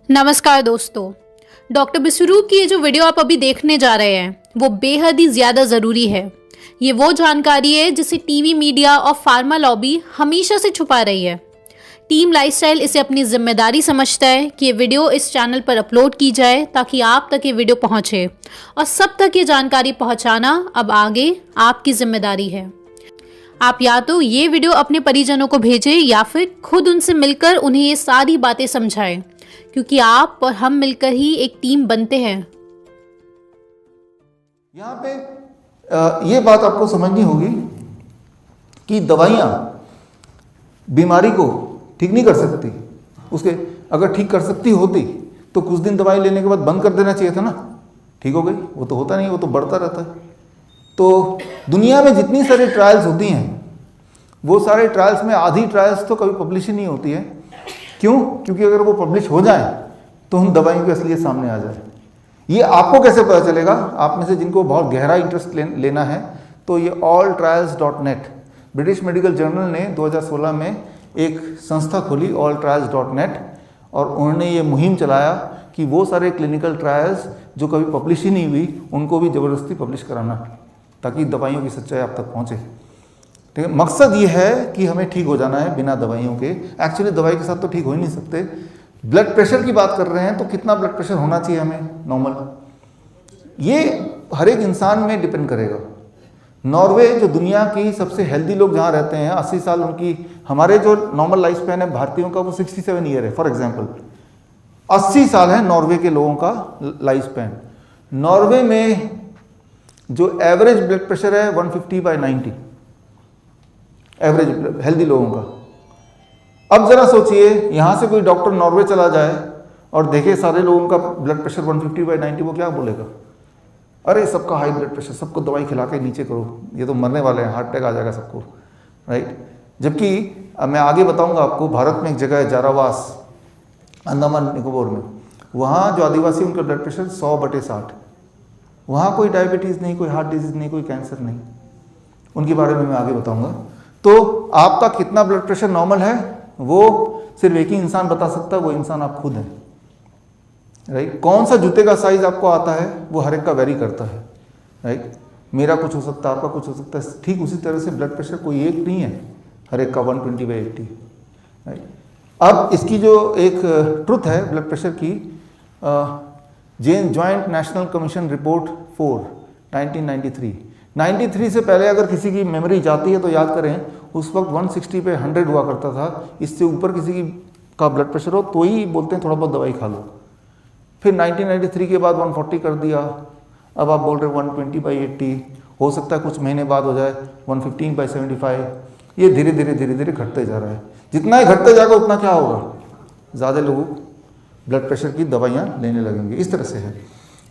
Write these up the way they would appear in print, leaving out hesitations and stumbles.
नमस्कार दोस्तों। डॉक्टर बिस्वरूप की ये जो वीडियो आप अभी देखने जा रहे हैं वो बेहद ही ज़्यादा ज़रूरी है। ये वो जानकारी है जिसे टीवी मीडिया और फार्मा लॉबी हमेशा से छुपा रही है। टीम लाइफस्टाइल इसे अपनी जिम्मेदारी समझता है कि ये वीडियो इस चैनल पर अपलोड की जाए ताकि आप तक ये वीडियो पहुंचे, और सब तक ये जानकारी पहुंचाना अब आगे आपकी जिम्मेदारी है। आप या तो ये वीडियो अपने परिजनों को भेजें या फिर खुद उनसे मिलकर उन्हें ये सारी बातें समझाएं, क्योंकि आप और हम मिलकर ही एक टीम बनते हैं। यहाँ पे ये बात आपको समझनी होगी कि दवाइयाँ बीमारी को ठीक नहीं कर सकती। उसके अगर ठीक कर सकती होती तो कुछ दिन दवाई लेने के बाद बंद कर देना चाहिए था ना। ठीक हो गई, वो तो होता नहीं, वो तो बढ़ता रहता है। तो दुनिया में जितनी सारी ट्रायल्स होती हैं वो सारे ट्रायल्स में आधी ट्रायल्स तो कभी पब्लिश ही नहीं होती है। क्यों? क्योंकि अगर वो पब्लिश हो जाए तो उन दवाइयों की असलियत सामने आ जाए। ये आपको कैसे पता चलेगा? आप में से जिनको बहुत गहरा इंटरेस्ट लेना है तो ये alltrials.net, ब्रिटिश मेडिकल जर्नल ने 2016 में एक संस्था खोली alltrials.net, और उन्होंने ये मुहिम चलाया कि वो सारे क्लिनिकल ट्रायल्स जो कभी पब्लिश ही नहीं हुई उनको भी ज़बरदस्ती पब्लिश कराना, ताकि दवाइयों की सच्चाई आप तक पहुँचे। ठीक है, मकसद ये है कि हमें ठीक हो जाना है बिना दवाइयों के। एक्चुअली दवाई के साथ तो ठीक हो ही नहीं सकते। ब्लड प्रेशर की बात कर रहे हैं तो कितना ब्लड प्रेशर होना चाहिए हमें नॉर्मल, ये हर एक इंसान में डिपेंड करेगा। नॉर्वे जो दुनिया की सबसे हेल्दी लोग जहाँ रहते हैं, 80 साल उनकी, हमारे जो नॉर्मल लाइफ स्पैन है भारतीयों का वो 67 ईयर है। फॉर एग्जाम्पल 80 साल है नॉर्वे के लोगों का लाइफ स्पैन। नॉर्वे में जो एवरेज ब्लड प्रेशर है 150/90, एवरेज हेल्दी लोगों का। अब जरा सोचिए, यहाँ से कोई डॉक्टर नॉर्वे चला जाए और देखे सारे लोगों का ब्लड प्रेशर 150/90, वो क्या बोलेगा? अरे सबका हाई ब्लड प्रेशर, सबको दवाई खिला के नीचे करो, ये तो मरने वाले हैं, हार्ट अटैक आ जाएगा सबको, राइट। जबकि मैं आगे बताऊंगा आपको, भारत में एक जगह है जारावास, अंडमान निकोबार में, वहाँ जो आदिवासी उनका ब्लड प्रेशर 100/60। वहाँ कोई डायबिटीज़ नहीं, कोई हार्ट डिजीज़ नहीं, कोई कैंसर नहीं। उनके बारे में मैं आगे बताऊँगा। तो आपका कितना ब्लड प्रेशर नॉर्मल है वो सिर्फ एक ही इंसान बता सकता है, वो इंसान आप खुद हैं, राइट। कौन सा जूते का साइज आपको आता है वो हर एक का वेरी करता है, राइट। मेरा कुछ हो सकता है, आपका कुछ हो सकता है। ठीक उसी तरह से ब्लड प्रेशर कोई एक नहीं है, हर एक का 120/80, राइट। अब इसकी जो एक ट्रुथ है ब्लड प्रेशर की, जॉइंट नेशनल कमीशन रिपोर्ट 4 1993 से पहले अगर किसी की मेमोरी जाती है तो याद करें, उस वक्त 160 पे 100 हुआ करता था। इससे ऊपर किसी की का ब्लड प्रेशर हो तो ही बोलते हैं थोड़ा बहुत दवाई खा लो। फिर 1993 के बाद 140 कर दिया, अब आप बोल रहे 120/80, हो सकता है कुछ महीने बाद हो जाए 115/75। ये धीरे धीरे घटते जा रहा है। जितना ही घटते जाएगा उतना क्या होगा, ज़्यादा लोग ब्लड प्रेशर की दवाइयाँ लेने लगेंगे। इस तरह से है,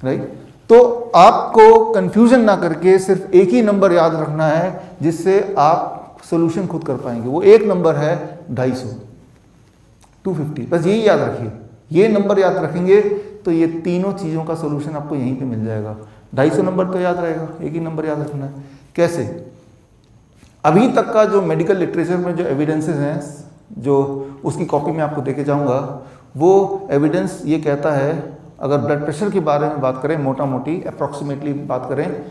राइट। तो आपको कंफ्यूजन ना करके सिर्फ एक ही नंबर याद रखना है जिससे आप सोल्यूशन खुद कर पाएंगे। वो एक नंबर है 250, बस यही याद रखिए। ये नंबर याद रखेंगे तो ये तीनों चीज़ों का सोल्यूशन आपको यहीं पे मिल जाएगा। 250 नंबर तो याद रहेगा, एक ही नंबर याद रखना है। कैसे? अभी तक का जो मेडिकल लिटरेचर में जो एविडेंसेस हैं, जो उसकी कॉपी में आपको देके जाऊँगा, वो एविडेंस ये कहता है, अगर ब्लड प्रेशर के बारे में बात करें, मोटा मोटी अप्रॉक्सीमेटली बात करें,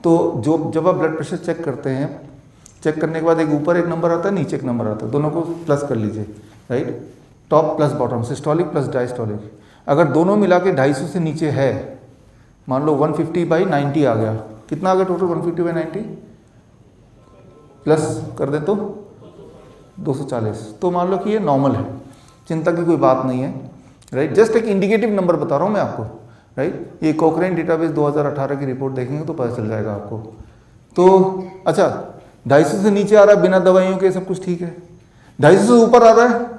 तो जब आप ब्लड प्रेशर चेक करते हैं, चेक करने के बाद एक ऊपर एक नंबर आता है, नीचे एक नंबर आता है, दोनों को प्लस कर लीजिए, right. Top plus bottom, systolic plus diastolic. अगर दोनों मिला के 250 से नीचे है, मान लो 150/90 आ गया, कितना आ गया टोटल? 150/90 प्लस कर दे तो 240, तो मान लो कि ये नॉर्मल है, चिंता की कोई बात नहीं है, राइट। जस्ट एक इंडिकेटिव नंबर बता रहा हूँ मैं आपको, राइट। ये कोक्रेन डेटाबेस 2018 की रिपोर्ट देखेंगे तो पता चल जाएगा आपको। तो अच्छा, 250 से नीचे आ रहा है बिना दवाइयों के, सब कुछ ठीक है। 250 से ऊपर आ रहा है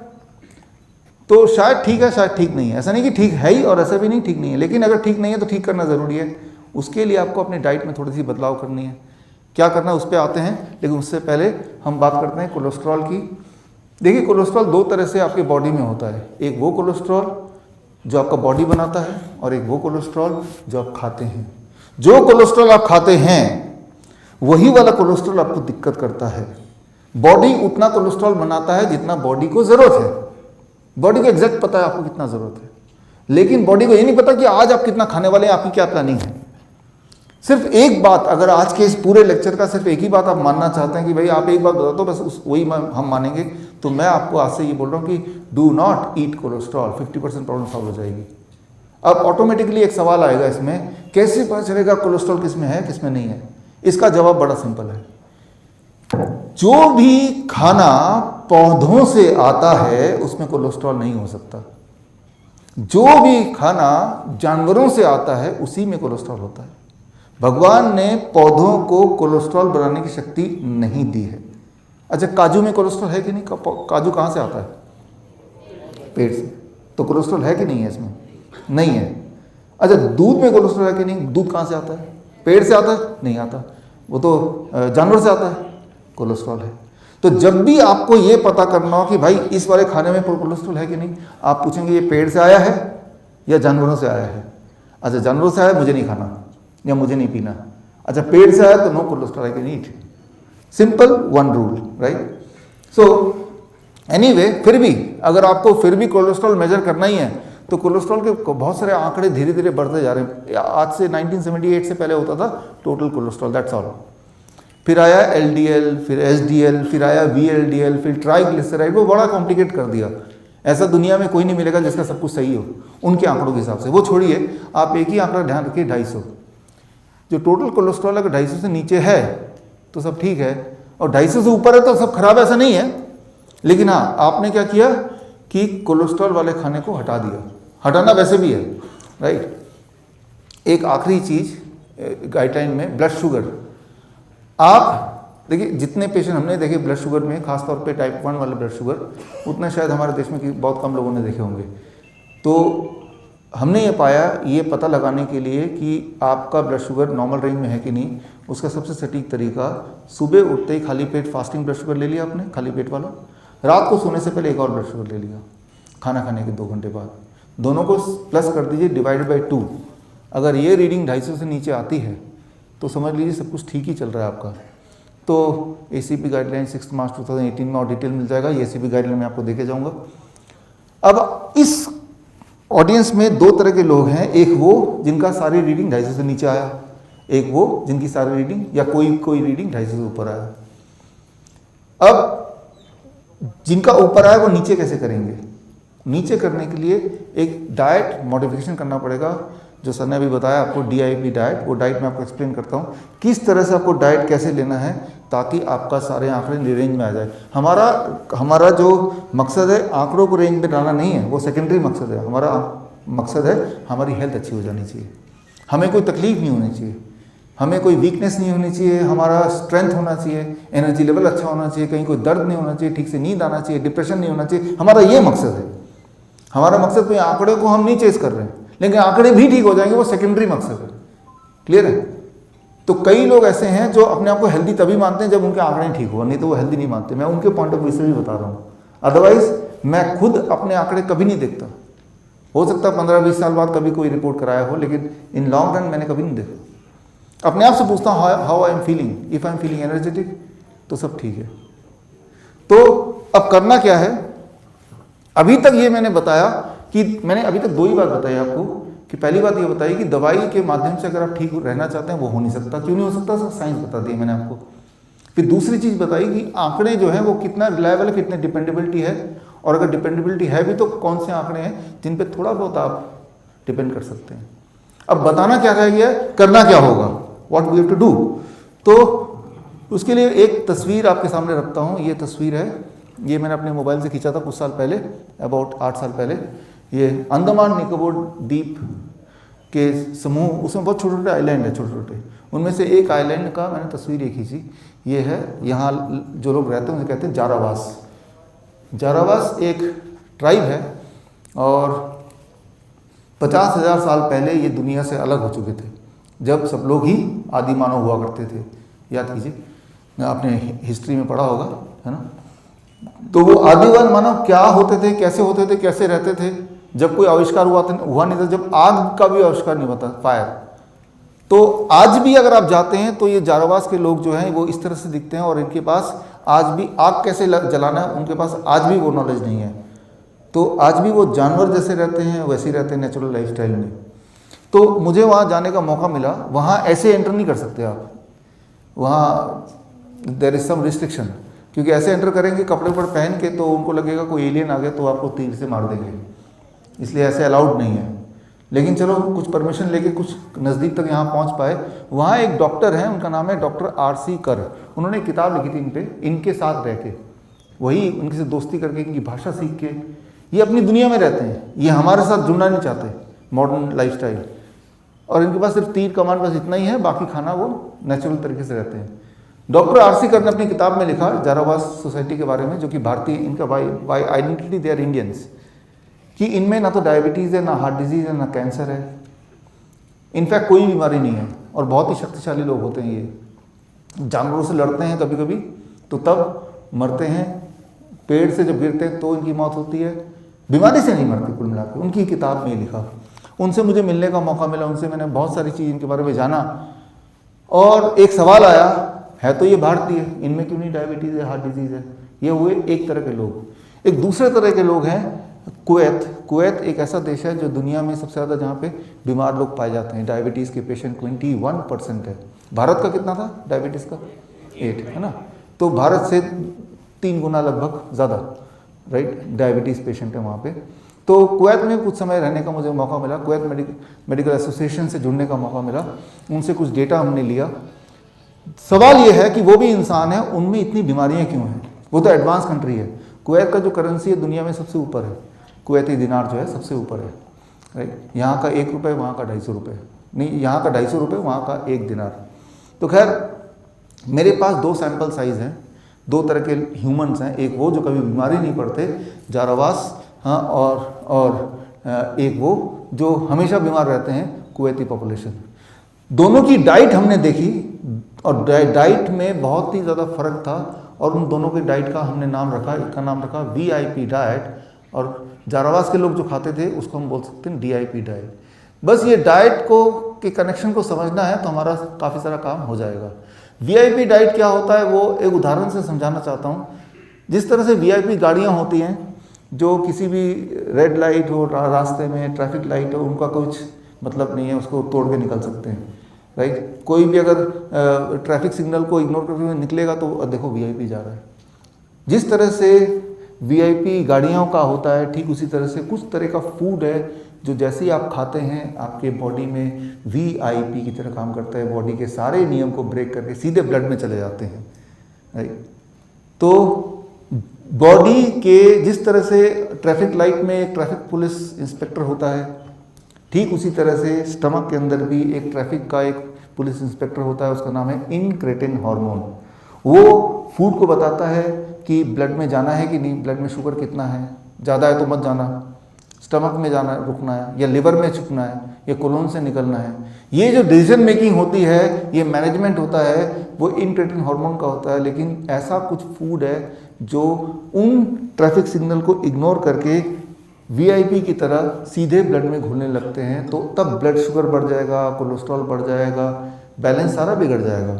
तो शायद ठीक है, शायद ठीक नहीं है। ऐसा नहीं कि ठीक है ही और ऐसा भी नहीं ठीक नहीं है, लेकिन अगर ठीक नहीं है तो ठीक करना ज़रूरी है। उसके लिए आपको अपनी डाइट में थोड़ी सी बदलाव करनी है। क्या करना है उस पर आते हैं, लेकिन उससे पहले हम बात करते हैं कोलेस्ट्रॉल की। देखिए, कोलेस्ट्रॉल दो तरह से आपके बॉडी में होता है। एक वो कोलेस्ट्रॉल जो आपका बॉडी बनाता है, और एक वो कोलेस्ट्रॉल जो आप खाते हैं। जो कोलेस्ट्रॉल आप खाते हैं वही वाला कोलेस्ट्रॉल आपको दिक्कत करता है। बॉडी उतना कोलेस्ट्रॉल बनाता है जितना बॉडी को ज़रूरत है। बॉडी को एग्जैक्ट पता है आपको कितना ज़रूरत है। लेकिन बॉडी को ये नहीं पता कि आज आप कितना खाने वाले हैं, आपकी क्या प्लानिंग है। सिर्फ एक बात, अगर आज के इस पूरे लेक्चर का सिर्फ एक ही बात आप मानना चाहते हैं कि भाई आप एक बात बता दो बस वही हम मानेंगे, तो मैं आपको आज से ये बोल रहा हूँ कि do not eat cholesterol, 50% problem solve हो जाएगी। अब ऑटोमेटिकली एक सवाल आएगा इसमें, कैसे पता चलेगा कोलेस्ट्रॉल किस में है किस में नहीं है? इसका जवाब बड़ा सिंपल है, जो भी खाना पौधों से आता है उसमें कोलेस्ट्रॉल नहीं हो सकता, जो भी खाना जानवरों से आता है उसी में कोलेस्ट्रॉल होता है। भगवान ने पौधों को कोलेस्ट्रॉल बनाने की शक्ति नहीं दी है। अच्छा, काजू में कोलेस्ट्रॉल है कि नहीं? काजू कहाँ से आता है? पेट से। तो कोलेस्ट्रॉल है कि नहीं है इसमें? नहीं है। अच्छा, दूध में कोलेस्ट्रॉल है कि नहीं? दूध कहाँ से आता है? पेट से आता है? नहीं आता, वो तो जानवर से आता है। कोलेस्ट्रॉल है। तो जब भी आपको ये पता करना हो कि भाई इस वाले खाने में कोलेस्ट्रॉल है कि नहीं, आप पूछेंगे ये पेड़ से आया है या जानवरों से आया है? अच्छा, जानवरों से आया मुझे नहीं खाना या मुझे नहीं पीना। अच्छा, पेड़ से आया तो no cholesterol, I can eat. Simple one rule, right? So anyway, फिर भी अगर आपको फिर भी कोलेस्ट्रॉल मेजर करना ही है तो कोलेस्ट्रॉल के बहुत सारे आंकड़े धीरे धीरे बढ़ते जा रहे हैं। आज से 1978 से पहले होता था टोटल कोलेस्ट्रॉल, दैट्स ऑल। फिर आया एलडीएल, फिर एसडीएल, फिर आया वीएलडीएल, फिर ट्राइग्लिसराइड, वो बड़ा कॉम्प्लिकेट कर दिया। ऐसा दुनिया में कोई नहीं मिलेगा जिसका सब कुछ सही हो उनके आंकड़ों के हिसाब से। वो छोड़िए, आप एक ही आंकड़ा ध्यान रखिए, 250। जो टोटल कोलेस्ट्रॉल अगर 250 से नीचे है तो सब ठीक है, और 250 से ऊपर है तो सब खराब है, ऐसा नहीं है। लेकिन हाँ, आपने क्या किया कि कोलेस्ट्रॉल वाले खाने को हटा दिया। हटाना वैसे भी है, राइट? एक आखिरी चीज़ गाइडलाइन में, ब्लड शुगर। आप देखिए, जितने पेशेंट हमने देखे ब्लड शुगर में, खासतौर पे टाइप 1 वाले ब्लड शुगर, उतना शायद हमारे देश में बहुत कम लोगों ने देखे होंगे। तो हमने ये पाया, ये पता लगाने के लिए कि आपका ब्लड शुगर नॉर्मल रेंज में है कि नहीं, उसका सबसे सटीक तरीका, सुबह उठते ही खाली पेट फास्टिंग ब्लड शुगर ले लिया आपने, खाली पेट वाला। रात को सोने से पहले एक और ब्लड शुगर ले लिया, खाना खाने के 2 घंटे बाद। दोनों को प्लस कर दीजिए, डिवाइडेड बाई 2। अगर ये रीडिंग 250 से नीचे आती है तो समझ लीजिए सब कुछ ठीक ही चल रहा है आपका। तो ACP गाइडलाइन 6 मार्च 2018 में और डिटेल मिल जाएगा, ये ACP गाइडलाइन में आपको देके जाऊंगा। अब इस ऑडियंस में 2 तरह के लोग हैं, एक वो जिनका सारी रीडिंग 250 से नीचे आया, एक वो जिनकी सारी रीडिंग या कोई रीडिंग 250 से ऊपर आया। अब जिनका ऊपर आया वो नीचे कैसे करेंगे? नीचे करने के लिए एक डाइट मॉडिफिकेशन करना पड़ेगा, जो सर ने अभी बताया आपको, DIP डाइट। वो डाइट मैं आपको एक्सप्लेन करता हूँ किस तरह से आपको डाइट कैसे लेना है ताकि आपका सारे आंकड़े रेंज में आ जाए। हमारा जो मकसद है आंकड़ों को रेंज में लाना नहीं है, वो सेकेंडरी मकसद है। हमारा मकसद है हमारी हेल्थ अच्छी हो जानी चाहिए, हमें कोई तकलीफ नहीं होनी चाहिए, हमें कोई वीकनेस नहीं होनी चाहिए, हमारा स्ट्रेंथ होना चाहिए, एनर्जी लेवल अच्छा होना चाहिए, कहीं कोई दर्द नहीं होना चाहिए, ठीक से नींद आना चाहिए, डिप्रेशन नहीं होना चाहिए। हमारा ये मकसद है। हमारा मकसद कोई आंकड़े को हम नहीं चेस कर रहे हैं, लेकिन आंकड़े भी ठीक हो जाएंगे, वो सेकेंडरी मकसद है। क्लियर है? तो कई लोग ऐसे हैं जो अपने आप को हेल्दी तभी मानते हैं जब उनके आंकड़े ठीक हो, नहीं तो वो हेल्दी नहीं मानते। मैं उनके पॉइंट ऑफ व्यू से भी बता रहा हूँ, अदरवाइज मैं खुद अपने आंकड़े कभी नहीं देखता। हो सकता है 15-20 साल बाद कभी कोई रिपोर्ट कराया हो, लेकिन इन लॉन्ग रन मैंने कभी नहीं देखा। अपने आप से पूछता हूँ how I am feeling, if I am feeling energetic तो सब ठीक है। तो अब करना क्या है? अभी तक ये मैंने बताया कि मैंने अभी तक 2 ही बात बताई आपको, कि पहली बात ये बताई कि दवाई के माध्यम से अगर आप ठीक रहना चाहते हैं वो हो नहीं सकता। क्यों नहीं हो सकता? साइंस बता दी मैंने आपको। फिर दूसरी चीज़ बताई कि आंकड़े जो है वो कितना रिलायबल है, कितने डिपेंडेबिलिटी है, और अगर डिपेंडेबिलिटी है भी तो कौन से आंकड़े हैं जिन पे थोड़ा बहुत आप डिपेंड कर सकते हैं। अब बताना क्या रह गया है, करना क्या होगा, what we have to do. तो उसके लिए एक तस्वीर आपके सामने रखता हूँ। ये तस्वीर है, ये मैंने अपने मोबाइल से खींचा था कुछ साल पहले, अबाउट 8 साल पहले। ये अंडमान निकोबार द्वीप के समूह, उसमें बहुत छोटे छोटे आइलैंड है, छोटे छोटे, उनमें से एक आइलैंड का मैंने तस्वीर एक खींची। ये है, यहाँ जो लोग रहते हैं उन्हें कहते हैं जारावास। जारावास एक ट्राइब है और 50,000 साल पहले ये दुनिया से अलग हो चुके थे, जब सब लोग ही आदि मानव हुआ करते थे। याद कीजिए, आपने हिस्ट्री में पढ़ा होगा, है ना? तो वो आदिवान मानव क्या होते थे, कैसे रहते थे, जब कोई आविष्कार हुआ नहीं था, जब आग का भी आविष्कार नहीं हुआ था, फायर। तो आज भी अगर आप जाते हैं तो ये जारावास के लोग जो हैं वो इस तरह से दिखते हैं, और इनके पास आज भी आग कैसे जलाना है, उनके पास आज भी वो नॉलेज नहीं है। तो आज भी वो जानवर जैसे रहते हैं वैसे ही रहते हैं नेचुरल लाइफस्टाइल में। तो मुझे वहाँ जाने का मौका मिला। वहाँ ऐसे एंटर नहीं कर सकते आप, वहाँ देयर इज सम रिस्ट्रिक्शन, क्योंकि ऐसे एंटर करेंगे कपड़े पर पहन के तो उनको लगेगा कोई एलियन आ गया तो आपको तीर से मार देंगे, इसलिए ऐसे अलाउड नहीं है। लेकिन चलो कुछ परमिशन लेके कुछ नज़दीक तक यहाँ पहुँच पाए। वहाँ एक डॉक्टर हैं, उनका नाम है डॉक्टर R.C. कर। उन्होंने एक किताब लिखी थी इन पे, इनके साथ रह के, वही उनके से दोस्ती करके, इनकी भाषा सीख के। ये अपनी दुनिया में रहते हैं, ये हमारे साथ जुड़ना नहीं चाहते, मॉडर्न लाइफस्टाइल, और इनके पास सिर्फ तीर कमान बस इतना ही है, बाकी खाना वो नेचुरल तरीके से रहते हैं। Doctor R.C. कर ने अपनी किताब में लिखा जारावास सोसाइटी के बारे में, जो कि भारतीय, इनका by identity they are Indians, कि इनमें ना तो डायबिटीज़ है, ना हार्ट डिजीज़ है, ना कैंसर है, इनफैक्ट कोई बीमारी नहीं है, और बहुत ही शक्तिशाली लोग होते हैं ये। जानवरों से लड़ते हैं कभी कभी तो तब मरते हैं, पेड़ से जब गिरते हैं तो इनकी मौत होती है, बीमारी से नहीं मरती कुल मिला के। उनकी किताब में लिखा, उनसे मुझे मिलने का मौका मिला, उनसे मैंने बहुत सारी चीज़ इनके बारे में जाना, और एक सवाल आया, है तो ये भारतीय, इनमें क्यों नहीं डायबिटीज़ है, हार्ट डिजीज़ है। ये हुए एक तरह के लोग। एक दूसरे तरह के लोग हैं कुवैत। कुवैत एक ऐसा देश है जो दुनिया में सबसे ज़्यादा, जहाँ पे बीमार लोग पाए जाते हैं, डायबिटीज़ के पेशेंट 21% है। भारत का कितना था डायबिटीज़ का? 8 है ना, तो भारत से 3 गुना लगभग ज़्यादा, राइट, डायबिटीज़ पेशेंट है वहाँ पे। तो कुवैत में कुछ समय रहने का मुझे मौका मिला, कुवैत मेडिकल एसोसिएशन से जुड़ने का मौका मिला, उनसे कुछ डेटा हमने लिया। सवाल ये है कि वो भी इंसान है, उनमें इतनी बीमारियां क्यों हैं? वो तो एडवांस कंट्री है। कुवैत का जो करेंसी है दुनिया में सबसे ऊपर है, कुवैती दिनार जो है सबसे ऊपर है, राइट। यहाँ का 1 रुपये, वहाँ का 250 रुपये, नहीं यहाँ का 250 रुपये, वहाँ का 1 दिनार। तो खैर मेरे पास 2 सैम्पल साइज़ हैं, 2 तरह के ह्यूमंस हैं, एक वो जो कभी बीमारी नहीं पड़ते, जारावास, हाँ, और एक वो जो हमेशा बीमार रहते हैं, कुवैती पॉपुलेशन। दोनों की डाइट हमने देखी, और डाइट में बहुत ही ज़्यादा फर्क था, और उन दोनों के डाइट का हमने नाम रखा, एक का नाम रखा VIP डाइट, और जारावास के लोग जो खाते थे उसको हम बोल सकते हैं DIP डाइट। बस ये डाइट को के कनेक्शन को समझना है तो हमारा काफ़ी सारा काम हो जाएगा। VIP डाइट क्या होता है वो एक उदाहरण से समझाना चाहता हूँ। जिस तरह से VIP गाड़ियाँ होती हैं, जो किसी भी रेड लाइट हो, रास्ते में ट्रैफिक लाइट हो, उनका कुछ मतलब नहीं है, उसको तोड़ के निकल सकते हैं, राइट। कोई भी अगर ट्रैफिक सिग्नल को इग्नोर करके निकलेगा तो देखो VIP जा रहा है। जिस तरह से VIP गाड़ियों का होता है, ठीक उसी तरह से कुछ तरह का फूड है जो जैसे ही आप खाते हैं आपके बॉडी में VIP की तरह काम करता है, बॉडी के सारे नियम को ब्रेक करके सीधे ब्लड में चले जाते हैं, राइट। तो बॉडी के जिस तरह से ट्रैफिक लाइट में एक ट्रैफिक पुलिस इंस्पेक्टर होता है, ठीक उसी तरह से स्टमक के अंदर भी एक ट्रैफिक का एक पुलिस इंस्पेक्टर होता है, उसका नाम है इनक्रेटिन हार्मोन। वो फूड को बताता है कि ब्लड में जाना है कि नहीं, ब्लड में शुगर कितना है, ज़्यादा है तो मत जाना, स्टमक में जाना रुकना है, या लिवर में छुपना है, या कोलोन से निकलना है। ये जो डिसीजन मेकिंग होती है, ये मैनेजमेंट होता है, वो इनक्रेटिन हार्मोन का होता है। लेकिन ऐसा कुछ फूड है जो उन ट्रैफिक सिग्नल को इग्नोर करके VIP की तरह सीधे ब्लड में घुलने लगते हैं, तो तब ब्लड शुगर बढ़ जाएगा, कोलेस्ट्रॉल बढ़ जाएगा, बैलेंस सारा बिगड़ जाएगा।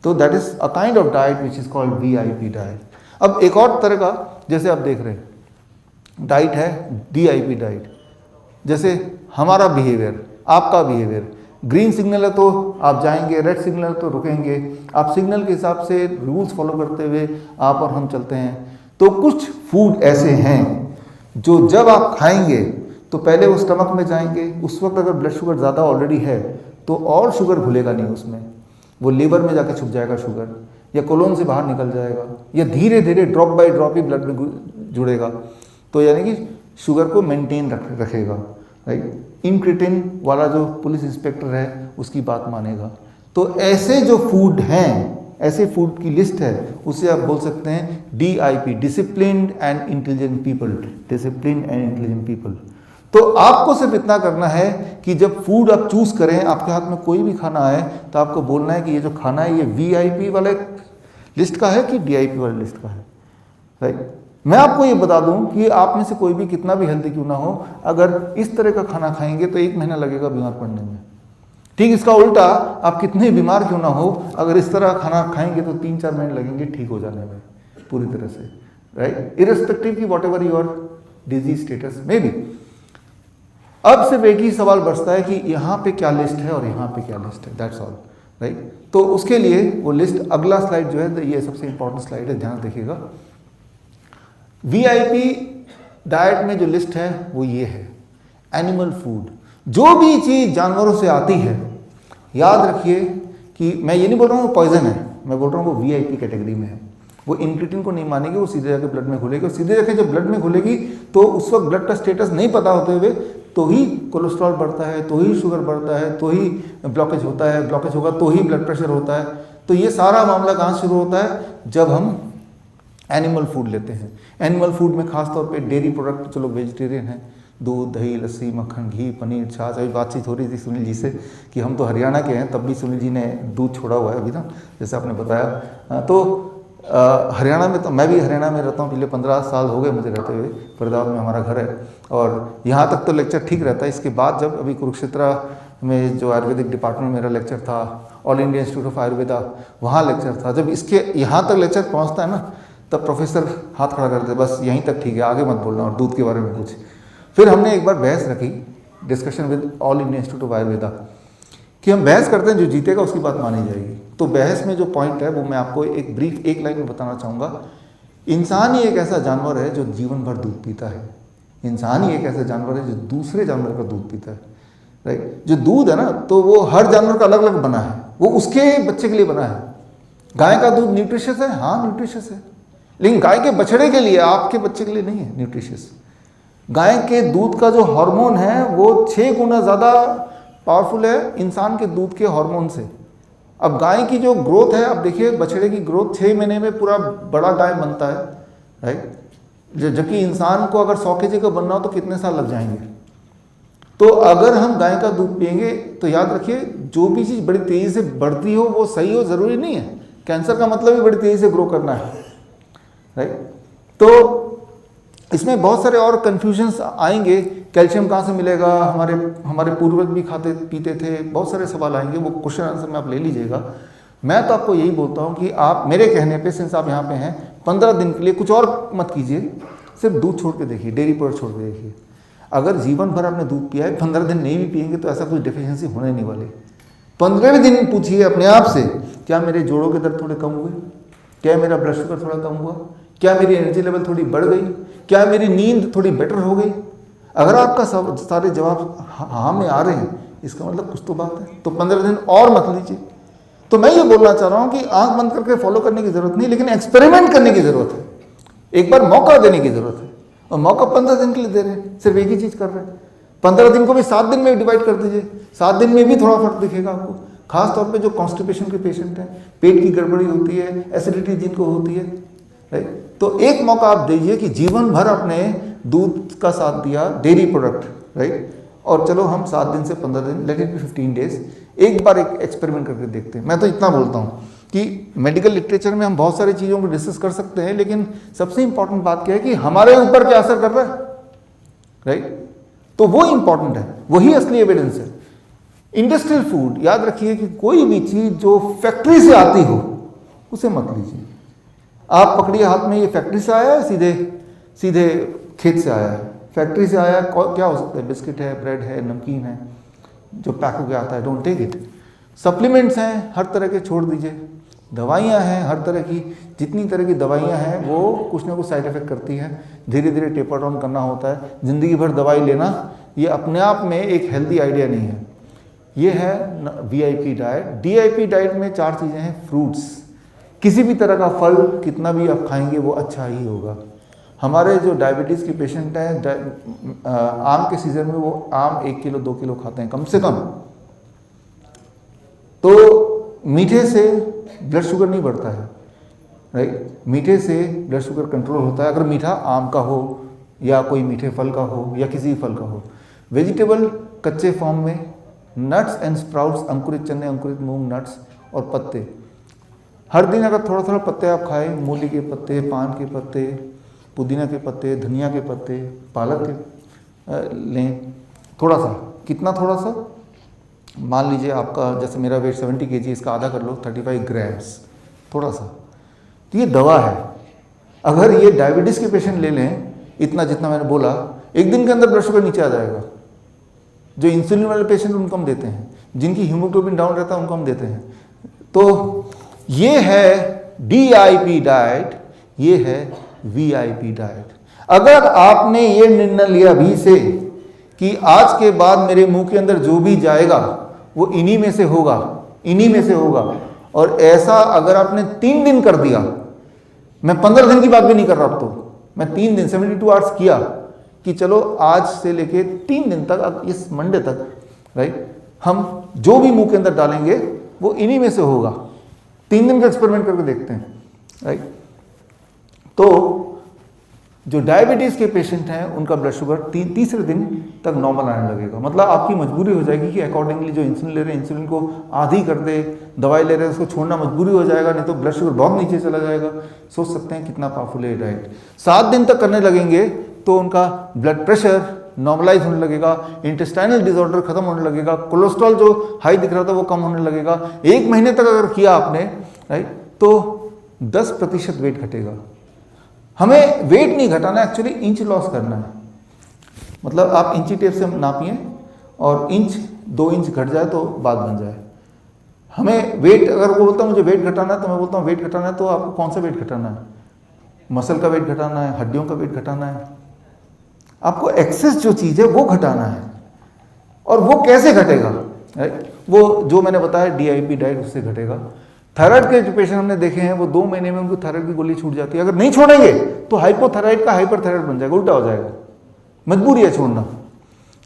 तो that is a kind of diet which is called VIP diet. अब एक और तरह का, जैसे आप देख रहे हैं, डाइट है DIP डाइट। जैसे हमारा बिहेवियर, आपका बिहेवियर, ग्रीन सिग्नल है तो आप जाएंगे, रेड सिग्नल है तो रुकेंगे, आप सिग्नल के हिसाब से रूल्स फॉलो करते हुए आप और हम चलते हैं। तो कुछ फूड ऐसे हैं जो जब आप खाएंगे तो पहले वो स्टमक में जाएंगे, उस वक्त अगर ब्लड शुगर ज़्यादा ऑलरेडी है तो और शुगर घुलेगा नहीं उसमें, वो लीवर में जाके छुप जाएगा शुगर, या कोलोन से बाहर निकल जाएगा, या धीरे धीरे drop by drop he blood में जुड़ेगा। तो यानी कि शुगर को मेंटेन रखेगा, राइट। इनक्रेटिन वाला जो पुलिस इंस्पेक्टर है उसकी बात मानेगा। तो ऐसे जो फूड हैं, ऐसे फूड की लिस्ट है, उसे आप बोल सकते हैं DIP, disciplined and intelligent people, disciplined and intelligent people. तो आपको सिर्फ इतना करना है कि जब फूड आप चूज करें, आपके हाथ में कोई भी खाना आए, तो आपको बोलना है कि ये जो खाना है ये VIP वाले लिस्ट का है कि DIP वाले लिस्ट का है, राइट। मैं आपको ये बता दूं कि आप में से कोई भी कितना भी हेल्दी क्यों ना हो, अगर इस तरह का खाना खाएंगे तो 1 महीना लगेगा बीमार पड़ने में। ठीक इसका उल्टा, आप कितने बीमार क्यों ना हो, अगर इस तरह खाना खाएंगे तो 3-4 महीने लगेंगे ठीक हो जाने में पूरी तरह से, राइट। इरेस्पेक्टिव की what ever your disease status में भी। अब सिर्फ एक ही सवाल बचता है कि यहाँ पे क्या लिस्ट है और यहाँ पे क्या लिस्ट है, दैट्स ऑल, राइट। तो उसके लिए वो लिस्ट, अगला स्लाइड जो है ये सबसे इंपॉर्टेंट स्लाइड है, ध्यान देखिएगा। वीआईपी डाइट में जो लिस्ट है वो ये है, एनिमल फूड। जो भी चीज़ जानवरों से आती है, याद रखिए कि मैं ये नहीं बोल रहा हूँ वो पॉइजन है, मैं बोल रहा हूँ वो वीआईपी कैटेगरी में है। वो इंक्रीटिन को नहीं मानेगी, वो सीधे जाके ब्लड में घुलेगी, और सीधे जाके जब ब्लड में घुलेगी तो उस वक्त ब्लड का स्टेटस नहीं पता होते हुए तो ही कोलेस्ट्रॉल बढ़ता है, तो ही शुगर बढ़ता है, तो ही ब्लॉकेज होता है, ब्लॉकेज होगा तो ही ब्लड प्रेशर होता है। तो ये सारा मामला कहाँ शुरू होता है, जब हम एनिमल फूड लेते हैं। एनिमल फूड में खास तौर पे डेयरी प्रोडक्ट, जो लोग वेजिटेरियन हैं, दूध, दही, लस्सी, मक्खन, घी, पनीर, छाछ। अभी बातचीत हो रही थी सुनील जी से कि हम तो हरियाणा के हैं, तब भी सुनील जी ने दूध छोड़ा हुआ है अभी ना, जैसे आपने बताया। तो हरियाणा में, तो मैं भी हरियाणा में रहता हूँ, पिछले 15 साल हो गए मुझे रहते हुए, फरीदाबाद में हमारा घर है, और यहाँ तक तो लेक्चर ठीक रहता है। इसके बाद जब अभी कुरुक्षेत्र में जो आयुर्वेदिक डिपार्टमेंट में मेरा लेक्चर था, all India institute of Ayurveda, वहाँ लेक्चर था, जब इसके यहाँ तक लेक्चर पहुँचता है ना, तब प्रोफेसर हाथ खड़ा करते, बस यहीं तक ठीक है, आगे मत बोलना, और दूध के बारे में कुछ। फिर हमने एक बार बहस रखी, discussion with all India institute of Ayurveda, कि हम बहस करते हैं, जो जीतेगा उसकी बात मानी जाएगी। तो बहस में जो पॉइंट है वो मैं आपको एक ब्रीफ एक लाइन में बताना चाहूँगा। इंसान ही एक ऐसा जानवर है जो जीवन भर दूध पीता है। इंसान ही एक ऐसा जानवर है जो दूसरे जानवर का दूध पीता है, राइट। जो दूध है ना, तो वो हर जानवर का अलग अलग बना है, वो उसके बच्चे के लिए बना है। गाय का दूध न्यूट्रिशियस है, हाँ न्यूट्रिशियस है, लेकिन गाय के बछड़े के लिए, आपके बच्चे के लिए नहीं है न्यूट्रिशियस। गाय के दूध का जो हार्मोन है वो 6 गुना ज़्यादा पावरफुल है इंसान के दूध के हार्मोन से। अब गाय की जो ग्रोथ है, अब देखिए बछड़े की ग्रोथ 6 महीने में पूरा बड़ा गाय बनता है, राइट। जबकि इंसान को अगर 100 kg का बनना हो तो कितने साल लग जाएंगे। तो अगर हम गाय का दूध पिएंगे तो याद रखिए, जो भी चीज़ बड़ी तेज़ी से बढ़ती हो वो सही हो, ज़रूरी नहीं है। कैंसर का मतलब ही बड़ी तेज़ी से ग्रो करना है, राइट। तो इसमें बहुत सारे और कन्फ्यूजन्स आएंगे, कैल्शियम कहाँ से मिलेगा, हमारे पूर्वज भी खाते पीते थे, बहुत सारे सवाल आएंगे, वो क्वेश्चन आंसर में आप ले लीजिएगा। मैं तो आपको यही बोलता हूँ कि आप मेरे कहने पे, सिंस आप यहाँ पे हैं, 15 दिन के लिए कुछ और मत कीजिए, सिर्फ दूध छोड़ के देखिए, डेयरी प्रोडक्ट छोड़ के देखिए। अगर जीवन भर आपने दूध पिया है, 15 दिन नहीं भी पिएंगे तो ऐसा कुछ डिफिशियंसी होने नहीं वाली। 15वें दिन पूछिए अपने आप से, क्या मेरे जोड़ों के दर्द थोड़े कम हुए, क्या मेरा ब्लड शुगर थोड़ा कम हुआ, क्या मेरी एनर्जी लेवल थोड़ी बढ़ गई, क्या मेरी नींद थोड़ी बेटर हो गई। अगर आपका सारे जवाब हाँ में आ रहे हैं, इसका मतलब कुछ तो बात है। तो 15 दिन और मत लीजिए। तो मैं ये बोलना चाह रहा हूँ कि आंख बंद करके फॉलो करने की जरूरत नहीं, लेकिन एक्सपेरिमेंट करने की जरूरत है, एक बार मौका देने की जरूरत है। और मौका 15 दिन के लिए दे रहे हैं, सिर्फ एक ही चीज़ कर रहे हैं। 15 दिन को भी 7 दिन में डिवाइड कर दीजिए, 7 दिन में भी थोड़ा फर्क दिखेगा आपको। खास तौर पे जो कॉन्स्टिपेशन के पेशेंट हैं, पेट की गड़बड़ी होती है, एसिडिटी जिनको होती है, राइट। तो एक मौका आप दीजिए कि जीवन भर अपने दूध का साथ दिया, डेयरी प्रोडक्ट, राइट। और चलो हम 7 दिन से 15 दिन, लेट इट बी 15 डेज, एक बार एक एक्सपेरिमेंट करके देखते हैं। मैं तो इतना बोलता हूँ कि मेडिकल लिटरेचर में हम बहुत सारी चीज़ों को डिस्कस कर सकते हैं, लेकिन सबसे इंपॉर्टेंट बात क्या है कि हमारे ऊपर क्या असर कर रहा है, राइट। तो वो इंपॉर्टेंट है, वही असली एविडेंस है। इंडस्ट्रियल फूड, याद रखिए कि कोई भी चीज़ जो फैक्ट्री से आती हो उसे मत लीजिए। आप पकड़िए हाथ में, ये फैक्ट्री से आया है, सीधे खेत से आया है, फैक्ट्री से आया है, क्या हो सकता है, बिस्किट है, ब्रेड है, नमकीन है, जो पैक होकर आता है, डोंट टेक इट। सप्लीमेंट्स हैं हर तरह के, छोड़ दीजिए। दवाइयाँ हैं हर तरह की, जितनी तरह की दवाइयाँ हैं वो कुछ ना कुछ साइड इफेक्ट करती हैं, धीरे धीरे टेपर डाउन करना होता है। ज़िंदगी भर दवाई लेना ये अपने आप में एक हेल्दी आइडिया नहीं है। ये है वीआईपी डाइट। डीआईपी डाइट में 4 चीज़ें हैं। फ्रूट्स, किसी भी तरह का फल कितना भी आप खाएंगे वो अच्छा ही होगा। हमारे जो डायबिटीज़ के पेशेंट हैं, आम के सीज़न में वो आम 1 किलो 2 किलो खाते हैं कम से कम। तो मीठे से ब्लड शुगर नहीं बढ़ता है, राइट। मीठे से ब्लड शुगर कंट्रोल होता है, अगर मीठा आम का हो या कोई मीठे फल का हो या किसी फल का हो। वेजिटेबल कच्चे फॉर्म में, नट्स एंड स्प्राउट्स, अंकुरित चने, अंकुरित मूंग, नट्स और पत्ते। हर दिन अगर थोड़ा थोड़ा पत्ते आप खाएं, मूली के पत्ते, पान के पत्ते, पुदीना के पत्ते, धनिया के पत्ते, पालक के लें, थोड़ा सा। कितना थोड़ा सा, मान लीजिए आपका, जैसे मेरा वेट 70 kg, इसका आधा कर लो, 35 ग्राम्स, थोड़ा सा। तो ये दवा है। अगर ये डायबिटीज़ के पेशेंट ले लें, इतना जितना मैंने बोला, एक दिन के अंदर ब्लड शुगर नीचे आ जाएगा। जो इंसुलिन वाले पेशेंट उनको हम देते हैं, जिनकी हीमोग्लोबिन डाउन रहता है उनको हम देते हैं। तो ये है DIP डाइट, ये है VIP डाइट। अगर आपने ये निर्णय लिया अभी से कि आज के बाद मेरे मुंह के अंदर जो भी जाएगा वो इन्हीं में से होगा, इन्हीं में से होगा, और ऐसा अगर आपने 3 दिन कर दिया, मैं 15 दिन की बात भी नहीं कर रहा, अब तो मैं 3 दिन 72 आवर्स किया कि चलो आज से लेके 3 दिन तक, अब इस मंडे तक, राइट, हम जो भी मुंह के अंदर डालेंगे वो इन्हीं में से होगा। 3 दिन का एक्सपेरिमेंट करके देखते हैं, राइट। तो जो डायबिटीज़ के पेशेंट हैं उनका ब्लड शुगर तीसरे दिन तक नॉर्मल आने लगेगा। मतलब आपकी मजबूरी हो जाएगी कि अकॉर्डिंगली जो इंसुलिन ले रहे हैं इंसुलिन को आधी कर दे, दवाई ले रहे हैं उसको छोड़ना मजबूरी हो जाएगा, नहीं तो ब्लड शुगर बहुत नीचे चला जाएगा। सोच सकते हैं कितना पावरफुल है डाइट। 7 दिन तक करने लगेंगे तो उनका ब्लड प्रेशर नॉर्मलाइज होने लगेगा, इंटेस्टाइनल डिसऑर्डर खत्म होने लगेगा, कोलेस्ट्रॉल जो हाई दिख रहा था वो कम होने लगेगा। 1 महीने तक अगर किया आपने, राइट, तो 10% वेट घटेगा। हमें वेट नहीं घटाना, एक्चुअली इंच लॉस करना है। मतलब आप इंची टेप से नापिए और इंच 2 इंच घट जाए तो बात बन जाए। हमें वेट, अगर वो बोलता है मुझे वेट घटाना है तो मैं बोलता हूँ वेट घटाना है तो आपको कौन सा वेट घटाना है? मसल का वेट घटाना है, हड्डियों का वेट घटाना है, आपको एक्सेस जो चीज़ है वो घटाना है। और वो कैसे घटेगा, राइट? वो जो मैंने बताया DIP डाइट, उससे घटेगा। थायराइड के जो पेशेंट हमने देखे हैं वो 2 महीने में उनको थायराइड की गोली छूट जाती है। अगर नहीं छोड़ेंगे तो हाइपोथायराइड का हाइपरथायराइड बन जाएगा, उल्टा हो जाएगा, मजबूरी है छोड़ना।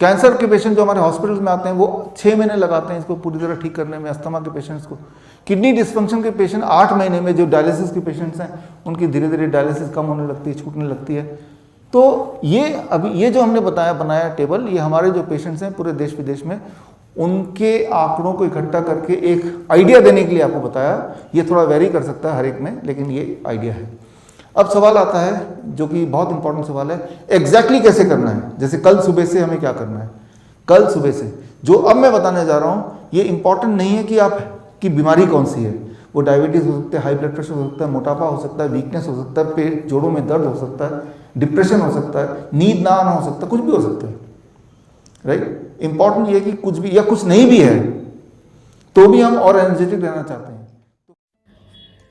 कैंसर के पेशेंट जो हमारे हॉस्पिटल में आते हैं वो 6 महीने लगाते हैं इसको पूरी तरह ठीक करने में। अस्थमा के पेशेंट्स को, किडनी डिस्फंक्शन के पेशेंट 8 महीने में, जो डायलिसिस के पेशेंट्स हैं उनकी धीरे धीरे डायलिसिस कम होने लगती है, छूटने लगती है। तो ये अभी ये जो हमने बनाया टेबल, ये हमारे जो पेशेंट्स हैं पूरे देश विदेश में, उनके आंकड़ों को इकट्ठा करके एक आइडिया देने के लिए आपको बताया। ये थोड़ा वेरी कर सकता है हर एक में, लेकिन ये आइडिया है। अब सवाल आता है जो कि बहुत इंपॉर्टेंट सवाल है, एग्जैक्टली कैसे करना है। जैसे कल सुबह से हमें क्या करना है, कल सुबह से जो अब मैं बताने जा रहा हूँ ये इंपॉर्टेंट नहीं है कि आपकी बीमारी कौन सी है। वो डायबिटीज़ हो सकता है, हाई ब्लड प्रेशर हो सकता है, मोटापा हो सकता है, वीकनेस हो सकता है, पेट जोड़ों में दर्द हो सकता है, डिप्रेशन हो सकता है, नींद ना आना हो सकता है, कुछ भी हो सकता है, राइट। इंपॉर्टेंट ये कि कुछ भी या कुछ नहीं भी है तो भी हम और एनर्जेटिक रहना चाहते हैं।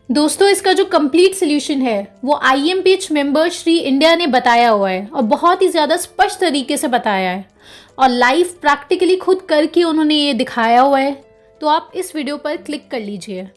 दोस्तों, इसका जो कंप्लीट सोल्यूशन है वो IMPH मेंबर श्री इंडिया ने बताया हुआ है और बहुत ही ज़्यादा स्पष्ट तरीके से बताया है और लाइव प्रैक्टिकली खुद करके उन्होंने ये दिखाया हुआ है। तो आप इस वीडियो पर क्लिक कर लीजिए।